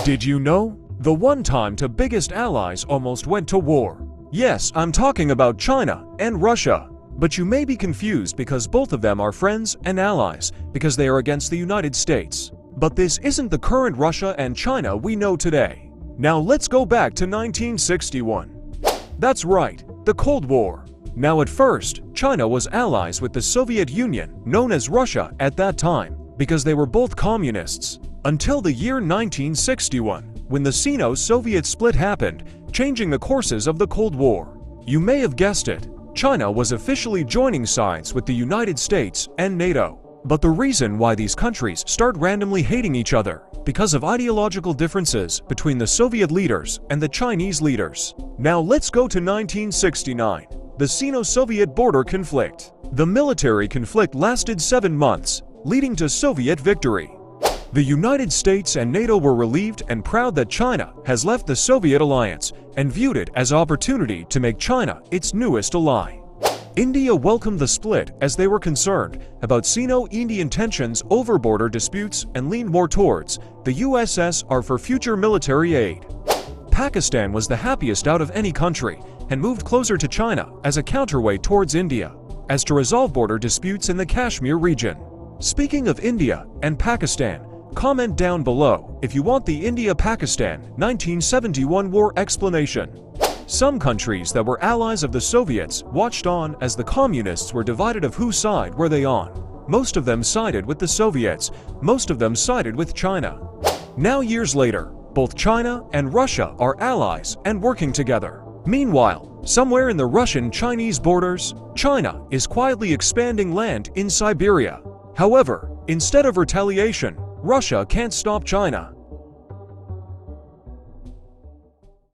Did you know? The one time two biggest allies almost went to war. Yes, I'm talking about China and Russia. But you may be confused because both of them are friends and allies because they are against the United States. But this isn't the current Russia and China we know today. Now let's go back to 1961. That's right, the Cold War. Now at first, China was allies with the Soviet Union, known as Russia at that time, because they were both communists. Until the year 1961, when the Sino-Soviet split happened, changing the courses of the Cold War. You may have guessed it, China was officially joining sides with the United States and NATO. But the reason why these countries start randomly hating each other because of ideological differences between the Soviet leaders and the Chinese leaders. Now let's go to 1969, the Sino-Soviet border conflict. The military conflict lasted 7 months, leading to Soviet victory. The United States and NATO were relieved and proud that China has left the Soviet alliance and viewed it as opportunity to make China its newest ally. India welcomed the split as they were concerned about Sino-Indian tensions over border disputes and leaned more towards the USSR for future military aid. Pakistan was the happiest out of any country and moved closer to China as a counterweight towards India, as to resolve border disputes in the Kashmir region. Speaking of India and Pakistan, comment down below if you want the India-Pakistan 1971 war explanation. Some countries that were allies of the Soviets watched on as the communists were divided of whose side were they on. Most of them sided with the Soviets, most of them sided with China. Now years later, both China and Russia are allies and working together. Meanwhile, somewhere in the Russian-Chinese borders, China is quietly expanding land in Siberia. However, instead of retaliation, Russia can't stop China.